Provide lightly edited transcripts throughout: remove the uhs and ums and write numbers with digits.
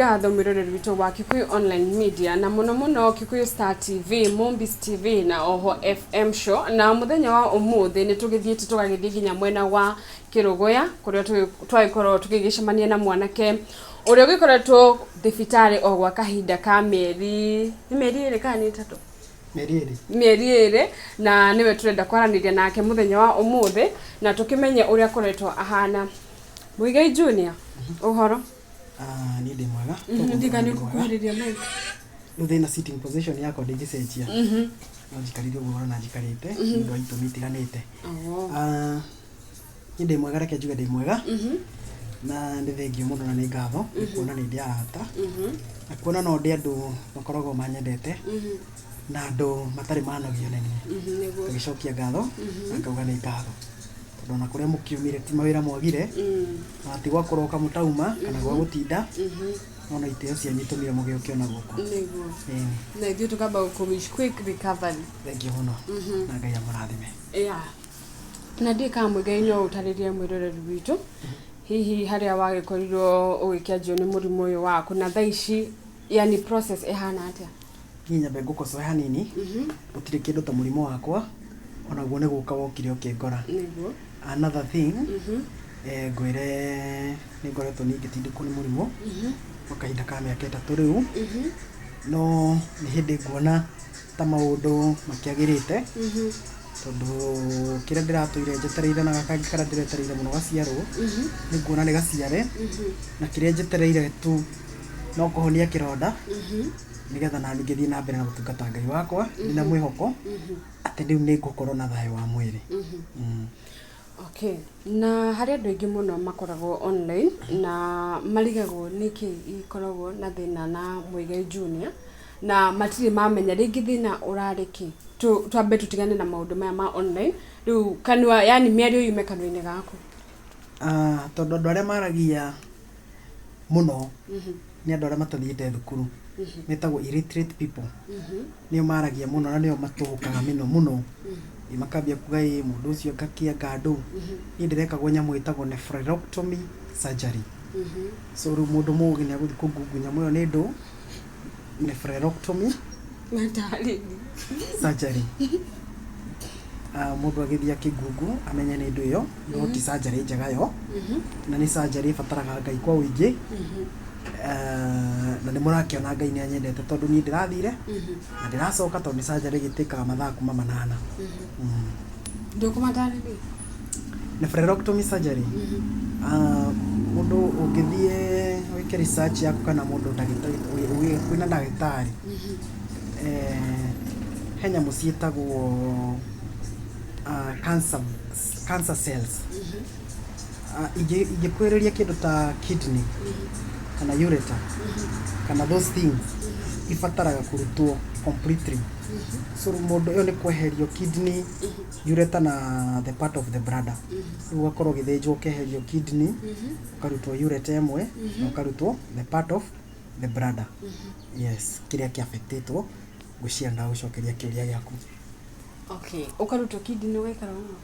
ngatho mwiroreri witũ wa Kikuyu Online Media na muno Kikuyu Star TV, Mombis TV na oho FM show. Na muthenya wa umuthi ni tugithiite tugagithie nginya mwena wa Kirugoya kuria twaikoro tukigicemania na mwanake uria gikoretwo Thibitari o gwa kahinda ka mieri iri kana itatu mieri iri na niwe turenda kwaraniria nake muthenya wa umuthi na tukimenye uria koretwo ahana. Muigai Junior uhoro ni ndi mwega ndigani kukwariria mic thina sitting position yako ndigicenjia no njikaririe guo na njikarite ndo itumi tiganite ni ndi mwega reke njuge ndi mwega na ndi thengio muno na ni ngatho kuona ni ndi arata na kuona no ndi andu makoragwo manyendete na andu matari managio nene tugicokia ngatho akauga ni ngatho tondu na kuria mukiumire ti mawira mwagire na ti gwakorwo kamutauma kana gwa gutinda ona itio cia nyitumire mugioke ona guku niguo na ithuĩ tukamba kuwish quick recovery. Thank you muno na Ngai amurathime. Na ndika Muigai no utaririe mwiroreri witu hihi haria wagikorirwo ugikianjio ni murimu uyu waku na thaici yani process ehana atia nginya bengukocoe hanini gutire kindu ta murimu wakwa ona guo ni guka wokire ukingora niguo. Another thing ngwire ni ngoretwo ningitindikwo ni murimu wakahinda ka miaka 3 riu no ni hindi nguona ta maundu makiagirite tondu kira ndiratoire njetereire na gakangikara ndiretereire muno gaciarwo ni nguona ni gaciare na kiria njetereire tu no kuhonia kironda nigetha na ngithii na mbere na gutungata Ngai wakwa ndina mwihoko ati riu ni ngukorwo na thayo wa mwiri. Okay, na haria andu aingi muno makoragwo online na marigagwo niki ikoragwo na thina na Muigai Junior na matiri mamenya ringi thina urariki twambe tutigane na maundu maya ma online riu kanwa yani miario yume kanwa-ini gaku tondu andu aria maragia muno ni andu aria matathiite thukuru metagwo illiterate people nio maragia muno na nio matuhukaga muno makambia kuga mundu ucio ngakia ngandu ni ndirekagwo nyamu itagwo nephrectomy surgery so ru mundu mugi ni aguthi kungungu nyamu yo ni ndu nephrectomy surgery mundu agithia kingungu amenye ni ndu yo no ti surgery njega yo na ni surgery fataraga Ngai kwa uingi na ni murakiona Ngai ni anyendete tondu ni ndirathire na ndiracoka tondu surgery gitikaga mathaa kuma 8 ndukumatari nephrectomy surgery mundu ungithie wike research yaku kana mundu ndagitari kwina ndagitari henya musietagwo cancer cells igikwereria kindu ta kidney kana ureter kana those things ifataraga kurutwo completely so mundu yo ni kweherio kidney ureter na the part of the bladder ugakorwo githenjwo keherio kidney ukarutwo ureter emwe na ukarutwo the part of the bladder yes kiria ki affectetwo gucienda ucokeria kiria giaku. Okay, ukarutwo kidney wekara uno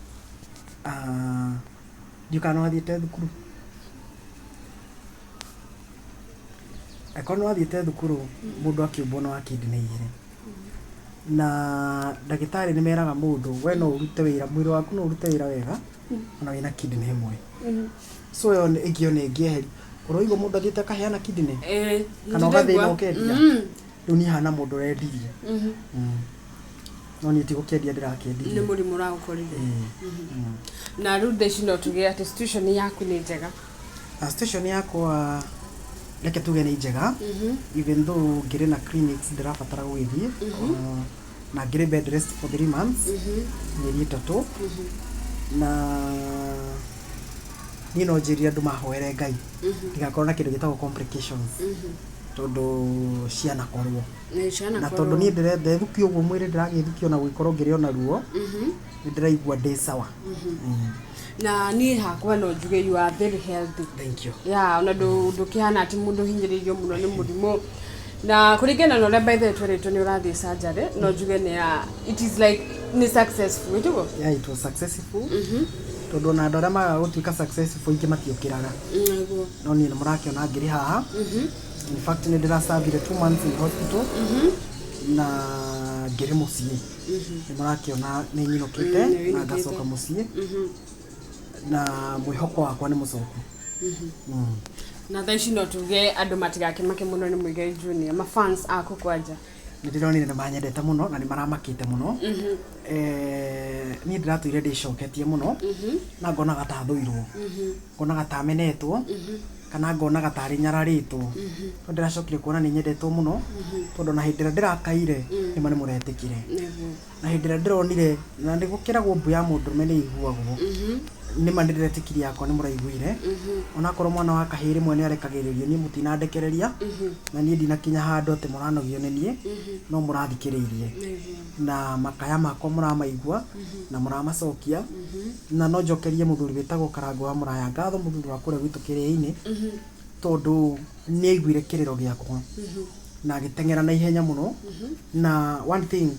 ndikano athiite thukuru akono athiite thukuru mundu akiumbwo no kidney igire na ndagitari ni meraga mundu we no urute wira mwiri waku no urute wira wega ona wina kidney imwe so yo igio ni ngiheri uroigo mundu athiite kaheana kidney kana gathina ukendia riu ni hana mundu rendirie no ni tigukendia ndirakendia ni murimu ra ukorire na riu theci no tuge ati situation yaku ni njega station yakwa reke tuge ni njega even though ngire na clinics ndirabatara gwithie na ngire bed rest for 3 months mieri 3 na ni no njiria andu mahoere Ngai ndigakorwo na kindu gitagwo complications tondu ciana korwo na tondu ni ndirenda thukio uguo mwiri ndiragithukio na gwikorwo ngire ona ruo ni ndiraigua ndi sawa na ni hakwa no njuge you are very healthy. Thank you. Ona ndukihana ati mundu hinyiririo muno ni murimu na kuringana na by the way ni urathi surgery no njuge ni it is like ni successful witugo it was successful tondu na andu aria magaga gutuika successful ingi matiukiraga no ni murakiona ngiri haha In fact nä ndä racabire 2 months in hospital na ngä rä må ciä nä marakä ona nä nyinå kä te na ngacoka må ciä na mwä hoko wakwa nä må coku na thaa ici no tuge andå matigakimake må no nä Muigai Junior mafans aku kwanja nä ndä ronire nä manyendete må no na nä maramakä te må no niä ndä ratå ire ndä coketie må no na ngonaga ta thå irwo ngonaga ta menetwo kana ngonaga tarä nyararä two to ndä racokire kuona nä nyendetwo må no tondå na hä ndä ä rä a ndä rakaire nä ma nä må retä kä re na hä ndä ä rä a ndä ronire na nä gå kä ragwo mbu ya må ndå me nä iguagwo nä ma nä ndä retä kiri yakwa nä må raiguire onakorwo mwana wa kahä rä mwe nä arekagä rä rio niä må tinandekereria na niä ndinakinya handå atä må ranogio nä niä no må rathikä rä irie na makaya makwa må ramaigua na må ramacokia na no njokerie må thuri wä tagwo Karangu wa Muraya ngatho må thuri wa kå rä a gwitå kä rä a-inä tondå nä aiguire kä rä ro gä akwa na agä teng'era na ihenya må no na one thing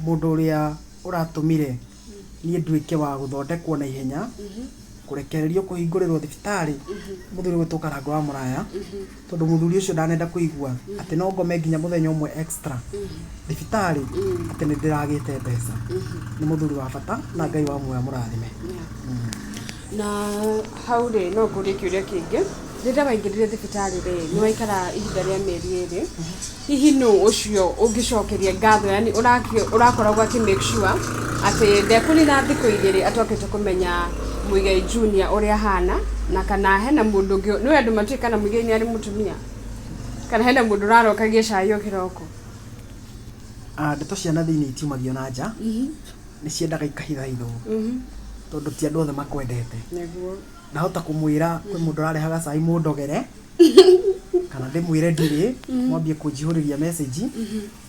må ndå å rä a å ratå mire niä nduä ke wa gå thondekwo na ihenya kå rekererio kå hingå rä rwo thibitarä må thuri gwä two Karangu wa Muraya tondå må thuri å cio ndanenda kå igua atä no ngome nginya må thenya å mwe extra thibitarä atä nä ndä ragä te mbeca nä må thuri wa bata na Ngai wa muoya må rathime na hau rä no ngå rä kä å ria kä ngä rä rä a waingä rire thibitarä rä nä waikara ihinda rä a mä eri ä rä hihi nå å cio å ngä cokeria ngatho yani å rakoragwo akä make sure atä ndekå nä na thikå igä rä atuakä te kå menya Muigai Junior å rä a hana na kana hena må ndå å ngä nä andå matuä kana Muigai nä arä må tumia kana hena må ndå å rarokagia cai o kä roko ndeto ciana thä inä itiumagio na nja nä ciendaga ikahithahithwo tondå ti andå othe makwendete ndahota kå mwä ra kwä må ndå rarehaga cai må ndogere kana ndä mwä re ndirä mwambie kå njihå rä ria message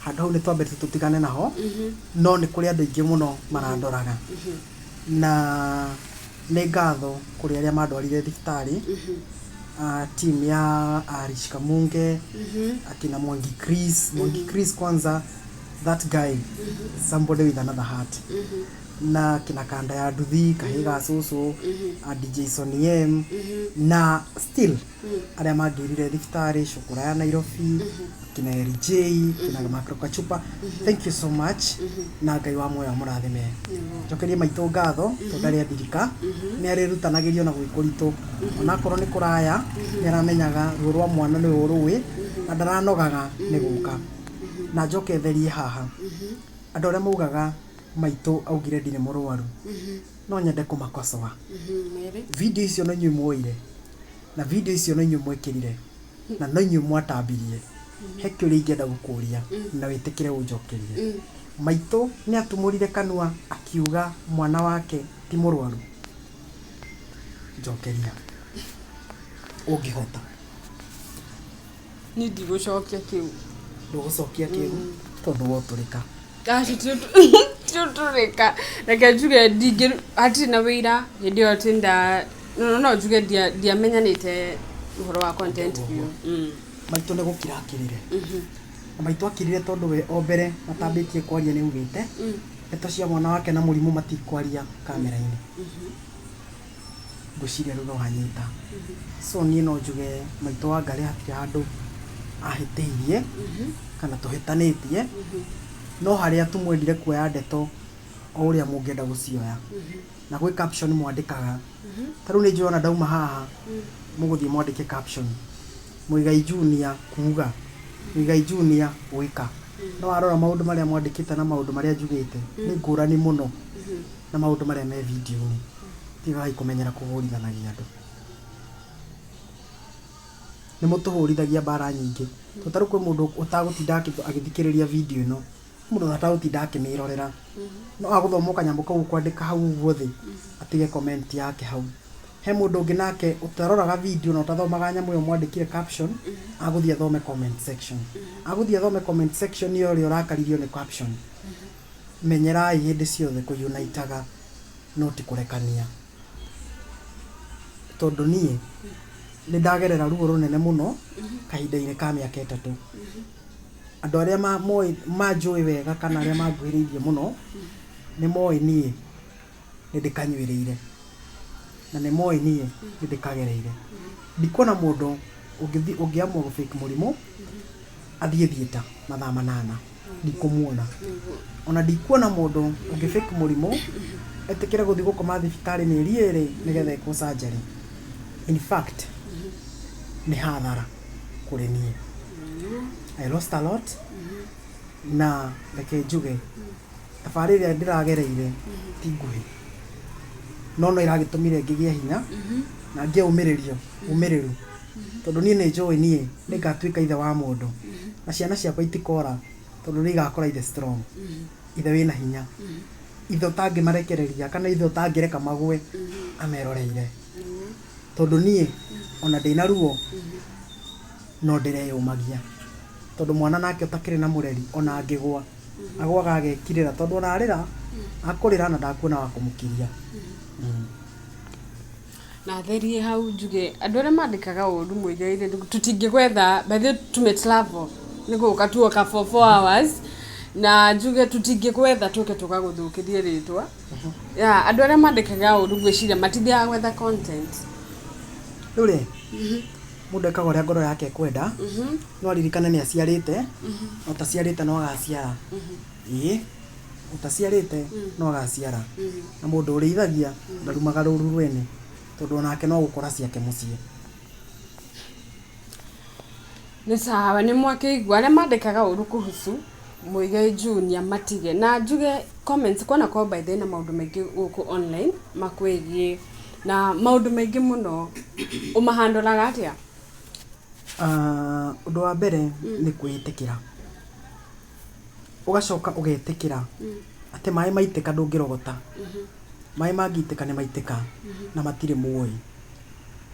handå hau nä twambete tå tigane naho no nä kå rä andå aingä må no marandoraga na nä ngatho kå rä arä a mandwarire thibitarä team ya Arishka Munge akina Mwangi Chris kwanza that guy somebody with another heart na kina Kanda ya Nduthi kahä ga cåcå DJ Sonny M na still arĩa mangĩrire thibitarĩ cukura ya Nairobi kina LJ kina Makro Kachupa thank you so much na Ngai wa muoya mũrathime njokerie maitũ ngatho tondũ arĩa ndirika nĩ arĩrutanagĩrio na gwĩkũritũ onakorwo nĩ kũraya nĩ aramenyaga ruo rwa mwana nĩ rũĩ na ndaranogaga nĩ gũka na njoke therie haha andũ arĩa maugaga maitũ augire ndirĩ mũrwaru no nyende kũmakocoa video icio no inyuĩ muoire na video icio no inyuĩ mwekĩrire na no inyuĩ mwatambirie he kĩũria ingĩenda gũkũria na wĩtĩkĩre ũnjokerie maitũ nĩ atumũrire kanua akiuga mwana wake ti mũrwaru njokeria ũngĩhota nĩ ndigũcokia kĩu ndũgũcokia kĩu tondũ wotũrĩka tuturika reke njuge ndingä hatirĩ na wĩira hĩndĩ ĩyo tinda no njuge ndiamenyanĩte ũhoro wa content view maitũ nĩ gũkira akĩrire na maitũ akĩrire tondũ we o mbere matambĩtie kwaria nĩ ugĩte ndeto cia mwana wake na mũrimũ matikwaria kamera-inĩ ngwĩciria rĩu no hanyita so niĩ no njuge maitũ wa Ngarĩ hatirĩ handũ ahĩtĩirie kana tũhĩtanĩtie no harĩa tumwendire kuoya ndeto o ũrĩa mũngĩenda gũcioya na gwĩ caption mwandĩkaga ta rĩu nĩ njũrona ndauma haha mũgũthiĩ mwandĩke caption Muigai Junior kuuga Muigai Junior gwĩka no warora maũndũ marĩa mwandĩkĩte na maũndũ marĩa njugĩte nĩ ngũrani mũno na maũndũ marĩa me video-inĩ tigai kũmenyera kũhũrithanagia andũ nĩ mũtũhũrithagia mbara nyingĩ tondũ kwĩ mũndũ ũtagũtinda agĩthikĩrĩria video ĩno mũndũ atagũtinda akĩmĩrorera no agũthoma kanyamũ kau kwandĩka hau ũguo thĩ atige comment yake hau he mũndũ ũngĩ nake ũtaroraga video na ũtathomaga nyamũ ĩyo mwandĩkire caption agũthiĩ athome comment section agũthiĩ athome comment section ĩyo ĩrĩa ũrakaririo nĩ caption menyerai hĩndĩ ciothe kũunitaga no ti kũrekania tondũ niĩ nĩ ndagerera ruo rũnene mũno kahinda-inĩ ka mĩaka 3 andũ arĩa manjũĩ wega kana arĩa manguhĩrĩirie mũno nĩ moĩ niĩ nĩ ndĩkanyuĩrĩire na nĩ moĩ niĩ nĩ ndĩkagereire ndikuona mũndũ ungiamua gu fake murimu athie theater mathaa 8 ndikumuona ona ndikuona mundu ungi fake murimu etikira guthi gukoma thibitari mieri 2 nigetha iko surgery. In fact ni hathara kuri nie. I lost a lot na reke njuge thabari iria ndiragereire ti nguhi no iragitumire ngigia hinya na ngiumiririo umiriru tondu nie ni njoi nie ningatuika ithe wa mundu na ciana ciakwa itikora tondu ni igakora ithe strong ithe wina hinya ithe utangimarekereria kana ithe utangireka magwe ameroreire tondu nie ona ndina ruo no ndireyumagia tondu mwana nake utakiri na mureri ona angigwa agwaga agekirira tondu ona arira akurira na ndakuona wa kumukiria. Na theri hau njuge andu aria mandikaga uru Muigai tutingigwetha bethe tumate level niguo ukatuo ka 4 hours na njuge tutingigwetha tuke tukaguthukirie ritwa ya andu aria mandikaga uru gwiciria matithia gwetha content ure mundu ekaga uria ngoro yake kwenda no aririkane ni aciarite utaciarite no agaciara utaciarite no agaciara na mundu urithagia ndarumaga ruru rwene tondu onake no gukora ciake mucie. Ni sawa ni mwakeigua aria mandikaga uru kuhusu Muigai Junior matige na njuge comments kwana ko by the na maundu maingi guku online makwegie na maundu maingi muno umahandolaga atia? Undu wa mbere ni kwitikira ugacoka ugetikira ati mai maitika ndungirogota mai magitika ni maitika na matire muoi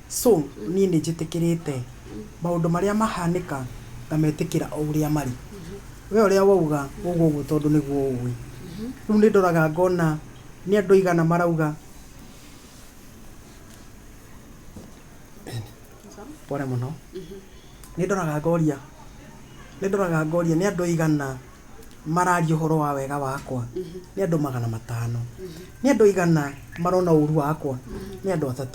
so ni njitikirite maundu maria mahanika ngametikira uria mari we uria wauga uguo tondu niguo ugwi riu ni ndoraga ngona ni andu igana marauga pore muno ni ndoraga ngoria ni andu igana marario horo wa wega wakwa ni andu 500 ni andu igana marona uru wakwa ni andu 3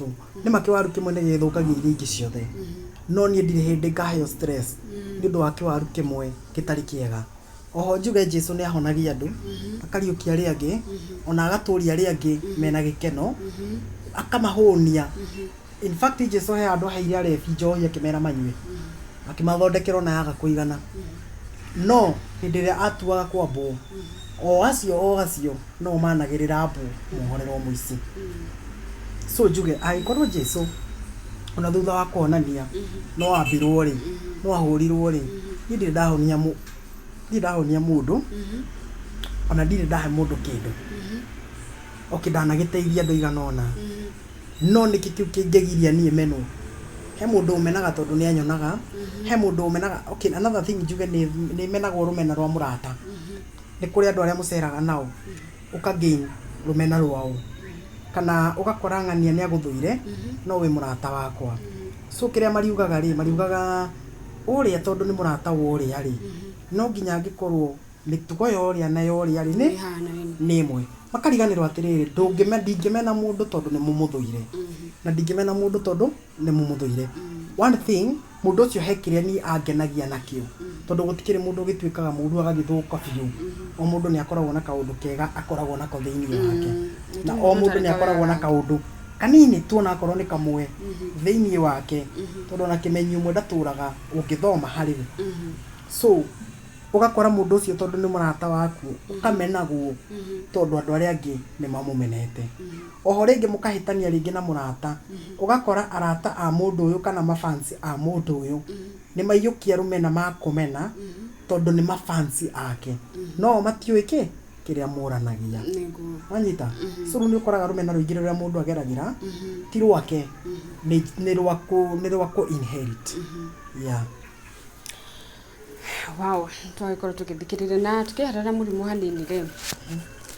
ni makiwaru kimwe ni githukagia iria ingi ciothe no ni ndire hindi ngaheo stress ni ndu wa kiwaru kimwe kitari kiega. Oho njuge Jesu ni ahonagia andu akariukia aria angi ona agaturia aria angi mena gikeno akamahonia. In fact Jesu he andu haire arebi njohi akimera manywe akimathondekera na yaga kuigana no hindi ria atuaga kwambo o acio no managirira mbu muhorero muici. So njuge aikorwo Jesu ona thutha wa kuonania no ambirwo ri no ahurirwo ri ndi ndahonia mundu ona ndire ndahe mundu kindu okidanageteithia andu igana ona no nikikiu kingegiria nie meno he mundu umenaga tondu ni anyonaga he mundu umenaga okay another thing njuge ni menaga rumena rwa murata ni kuri andu aria muceraga nao ukagain rumena rwao kana ugakora ng'ania ni aguthuire no we murata wakwa so kiria mariugaga uria tondu ni murata wa uria ri no nginya ngikorwo mitugo yoria na yoria ri ni imwe makariganirwo atiriri ndingimena mundu tondu ni mumuthuire na ndingimena mundu tondu ni mumuthuire. One thing mundu ucio hekire ni angenagia nakio tondu gutikire mundu gitwikaga mundu agagithuka biu o mundu ni akoragwo na kaundu kega akoragwo nako thiini wake na o mundu ni akoragwo na kaundu kanini tu na akorwo ni kamwe thiini wake tondu na kimenyu mwe ndaturaga ungithoma hari so ugakora mundu ucio tondu ni murata waku ukamenagwo tondu andu aria angi ni mamumenete. Oho ringi mukahitania ringi na murata ugakora arata a mundu uyu kana mafansi a mundu uyu ni maiyukia rumena makumena tondu ni mafansi ake no matiuike kiria muranagia wanyita so ni ukoraga rumena ruingire ria mundu ageragira ti rwake ni rwako inherit yeah. Wow, twagikora tukithikirire na tukiharara murimu hanini ri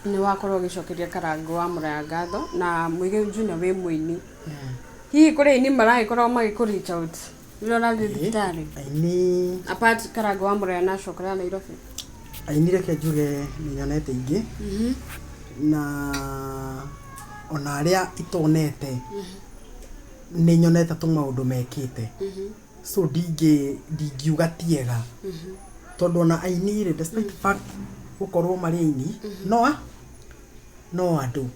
ni wakorwo gicokeria karangu wa Muraya ngatho na Muigai Junior we muini hihi kuri ini maragikorwo magikuricha out niro na Thibitari aini apart karangu wa Muraya na cokora Nairobi aini reke njuge ni nyonete ingi na ona aria itonete ni nyonete tu maundu mekite so ndingiuga tiega tondu na aini rĩ despite fact gukorwo mari aini no andu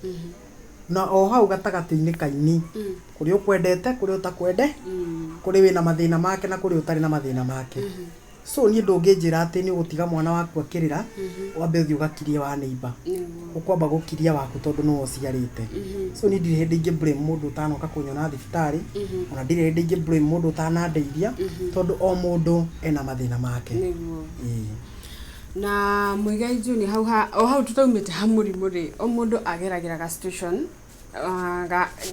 na o hau gatagati-inĩ kaini kuri ukwendete kuri utakwende kuri wina mathina make na kuri utari na mathina make so ni ndungĩnjĩra atĩ nĩ ũgũtiga mwana waku akĩrĩra wambe ũthiĩ ũgakirie wa neighbor ũkwamba gũkiria waku tondũ nĩwe ũciarĩte so ni ndirĩ hĩndĩ ingĩ blame mũndũ ũtanoka kũnyona thibitarĩ ona ndirĩ hĩndĩ ingĩ blame mũndũ ũtanandeithia tondũ o mũndũ ena mathĩna make na Muigai Junior hau tutaumĩte ha mũrimũ rĩ o mũndũ ageragĩra ga situation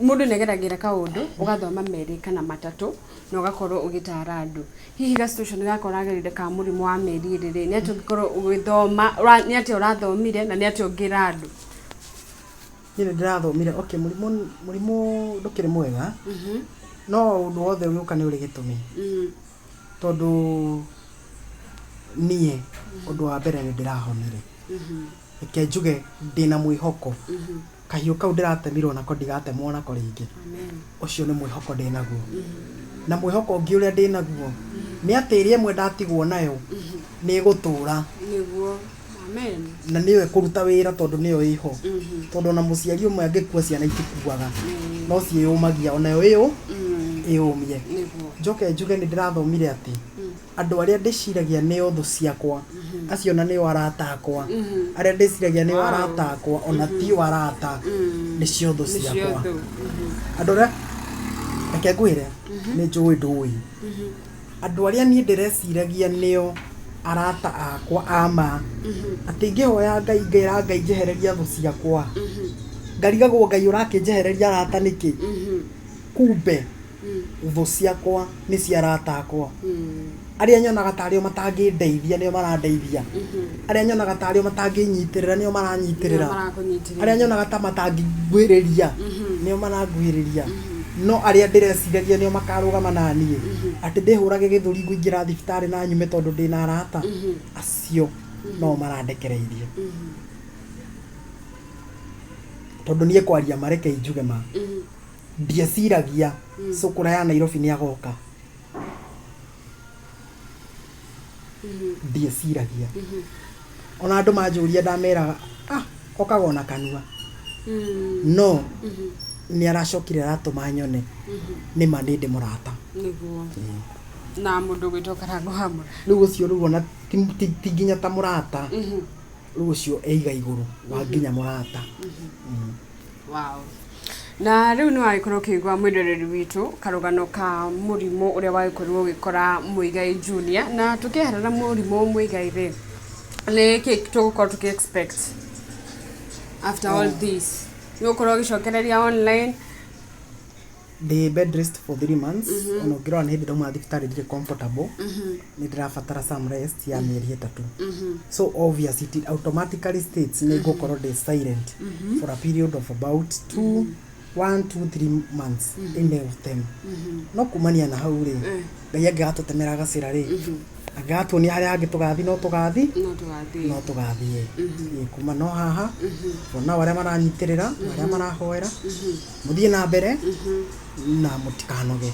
mũndũ nĩageragira kaũndũ ũgathoma merĩ kana matatũ na ũgakorwo ũgĩtara andũ hihi ga situation gakoragerire ka mũrimũ wa meri rĩrĩ nĩ atĩ ũngĩkorwo ũgĩthoma nĩ atĩ ũrathomire na nĩ atĩ ũngĩra andũ niĩ ndĩrathomire okay mũrimũ ndũkĩrĩ mwega no ũndũ wothe ũgĩũka nĩ ũrĩ gĩtũmi tondũ niĩ ũndũ wa mbere nĩ ndĩrahonire reke njuge ndĩna mwĩhoko kahiũ kau ndĩratemirwo nako ndigatemwo nako rĩngĩ ũcio nĩ mwĩhoko ndĩnaguo na mwĩhoko ũngĩ ũrĩa ndĩnaguo nĩ atĩ ĩrĩa ĩmwe ndatigwo nayo nĩ ĩgũtũra nĩguo amen na nĩyo ĩkũruta wĩra tondũ nĩyo ĩho tondũ na mũciari ũmwe angĩkua ciana itikuaga no ciĩyũmagia onayo ĩyũmie njoke njuge nĩ ndĩrathomire atĩ andũ arĩa ndĩciragia nĩo thũ ciakwa acio na nĩo arata akwa arĩa ndĩciragia nĩo arata akwa ona tio arata nĩcio thũ ciakwa andũ arĩa reke ngwĩre nĩ njũĩ ndũĩ andũ arĩa niĩ ndĩreciragia nĩo arata akwa ama atĩ ngĩhoya Ngai ngĩra Ngai njehereria thũ ciakwa ngarigagwo Ngai ũrakĩnjehereria arata nĩkĩ kumbe thũ ciakwa nĩ cia arata akwa arĩa nyonaga tarĩo matangĩndeithia nĩo marandeithia arĩa nyonaga tarĩo matangĩnyitĩrĩra nĩo maranyitĩrĩra arĩa nyonaga ta matangĩngwĩrĩria nĩo maranguhĩrĩria no arĩa ndĩreciragia nĩo makarũgama na niĩ atĩ ndĩhũrage gĩthũri ngũingĩra thibitarĩ na nyume tondũ ndĩna arata acio no marandekereirie tondũ niĩ kwaria mareke njuge ma ndieciragia cukura ya Nairobi nĩ agoka ndieciragia ona andũ manjũria ndameraga okaga ona kanua no nĩ aracokire aratũma nyone nĩ ma nĩ ndĩ mũrata nĩguo na mũndũ gwĩtwo Karangu hamwe rĩu ũcio rĩu ona ti nginya ta mũrata rĩu ũcio eiga igũrũ wa nginya mũrata wow na rĩu nĩ wagĩkorwo ũkĩigua mwĩroreri witũ karũgano ka mũrimũ ũrĩa wagĩkorirwo ũgĩkora Muigai Junior na tũkĩeherera mũrimũ Muigai rĩ nĩ kĩĩ tũgũkorwo tũkĩ-expect after all this nĩ ũgũkorwo ũgĩcokereria online the bed rest for 3 months ona ngĩrora nĩ hĩndĩ ndauma thibitarĩ ndirĩ comfortable nĩ ndĩrabatara some rest ya mĩeri 3 so obviously it automatically states nĩ ngũkorwo ndĩ silent for a period of about 1 2 3 months in of them no kumania na hau rĩ Ngai angĩgatũtemera gacĩra rĩ angĩgatuonia harĩa hangĩ tũgathi no tũgathiĩ kuma no haha ona arĩa maranyitĩrĩra arĩa marahoera mũthiĩ na mbere na mũtikanoge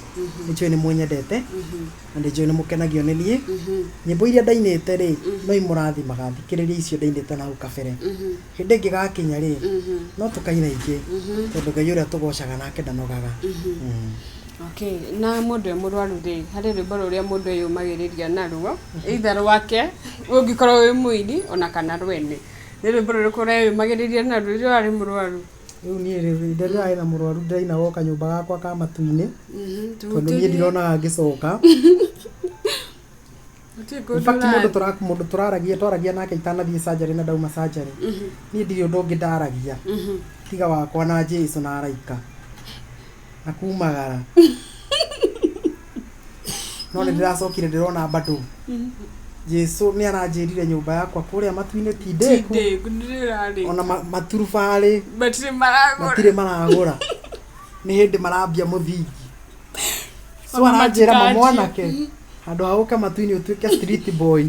nĩnjũĩ nĩ mwĩnyendete na nĩnjũĩ nĩ mũkenagio nĩ niĩ nyĩmbo iria ndainĩte rĩ no imũrathimaga thikĩrĩria icio ndainĩte na hau kabere hĩndĩ ĩngĩ gakinya rĩ no tũkaina ingĩ tondũ Ngai ũrĩa tũgocaga nake ndanogaga okay na mũndũ mũrwaru rĩ harĩ rwĩmbo rũrĩa mũndũ yũmagĩrĩria naruo either rwake ũngĩkorwo wĩ mũini ona kana rwene nĩ rwĩmbo rũrĩkũ ũreyũmagĩrĩria naruo rĩrĩa warĩ mũrwaru rĩu niĩ rĩrĩa ndĩrarĩ na mũrwaru ndĩraina wo kanyũmba gakwa ka matu-inĩ tondũ niĩ ndironaga ngĩcoka mũndũ twaragia nake itanathiĩ surgery na ndauma surgery niĩ ndirĩ ũndũ ũngĩ ndaragia tiga wakwa na Jesũ na araika na kumagara no nĩ ndĩracokire ndĩrona bado Jesũ nĩ aranjĩrire nyũmba yakwa kũrĩa matu-inĩ ti ndĩku ona maturubarĩ matirĩ maragũra nĩ hĩndĩ marambia mũthingi so aranjĩra mwanake handũ ha gũka matu-inĩ ũtuĩke street boy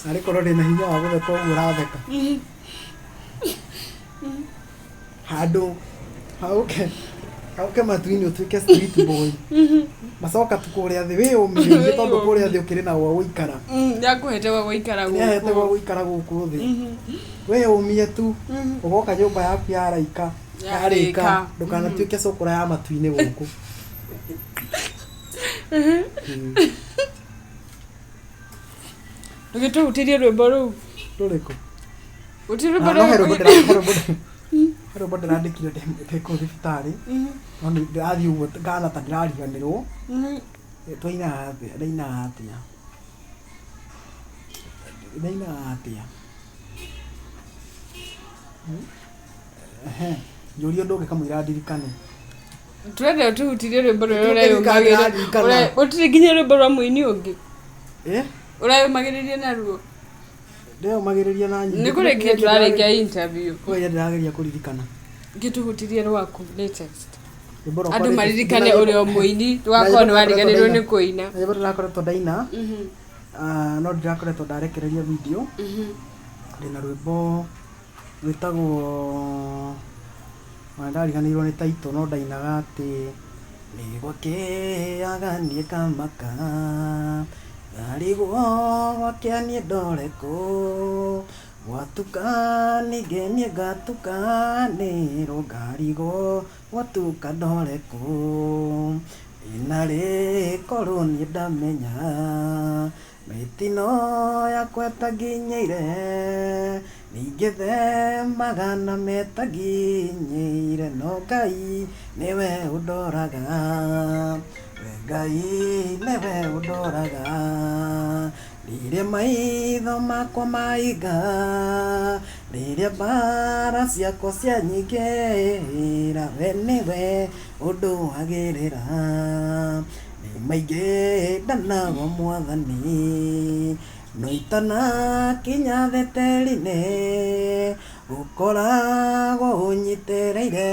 arĩ korwo ndĩna hinya wa gũtheka ũguo ũratheka handũ ha gũke Auke matuini utuike street boy. Macoka tukuria thi wi umire tondu kuria thi ukiri na wa guikara. Ndakuhete wa guikara guku. Hete wa guikara guku thi. We umie tu ugoka nyumba yaku ya raika. Yarika ndukana tuike cukura ya matuini guku. Ngitu utirie rwimbo ru. Ruriko. Utirie rwimbo ru. Haro bado ndandikire ndeko thibitari. No ni ndathi uguo ngana ta ndirariganirwo. Twaina atia, ndaina atia. Ndaina atia. Njuri undu ngikamwira ndirikane. Turende tuhutirie rwimbo ru urayumagirira. Utire nginya rwimbo rwa muini ungi. Urayumagiririe naruo. Ndeo magiriria na nyingi. Nikurekia turarekia interview. Wewe ndirageria kuririkana. Ngituhutirie rwaku latest. Andu maririkane urio muini twakona ni wariganirwo ni kuina. Nyimbo ndirakoretwo ndaina. No ndirakoretwo ndarekereria video. Ndina rwimbo rwitagwo ndariganirwo ni title no ndainaga ati nigwake nie kamaka Garigo wakianie ndoreko watuka nigenie gatuka nero garigo watuka ndoreko inare koroni ndamenya metino yakweta nginyeire nigithe magana metaginyeire no Ngai niwe undoraga Ngai newe undoraga Rĩrĩa maitho makwa maiga rĩrĩa mbara ciakwa cianyingĩra we nĩwe ũndũagĩrĩra nĩ maingĩ ndanago Mwathani no itanakinya thĩ-tĩri-inĩ ũkoragwo ũnyitĩrĩire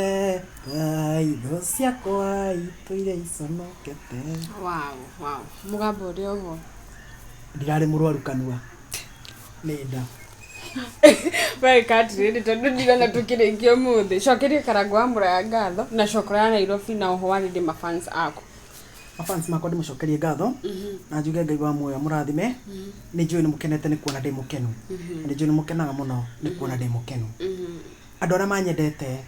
thaitho ciakwa itũire iconokete. Wow. Mugambo ũrĩa ũguo. Ndirarĩ mũrwaru kanua. Nĩ nda. Wewe katirĩ tondu ndirona tukĩrĩkia ũmũthĩ. Cokeria Karangu wa Muraya ngatho na cokora ya Nairobi na oho warĩndĩ mafans aku. Mafans makwa ndĩmũcokerie ngatho na njuge Ngai wa muoyo mũrathime. Nĩ njũĩ nĩ mũkenete nĩ kuona ndĩ mũkenu. Nĩ njũĩ nĩ mũkenaga mũno nĩ kuona ndĩ mũkenu. Andũ arĩa manyendete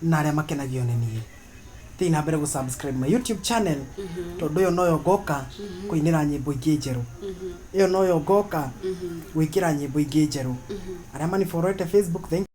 na arĩa makenagio nĩ niĩ. Thiĩ na mbere gũsubscribe my YouTube channel tondu yo noyo ngoka kuinira nyimbo ingĩ njerũ. Iyo noyo ngoka gwikira nyimbo ingĩ njerũ. Arĩa mani follow Facebook, thank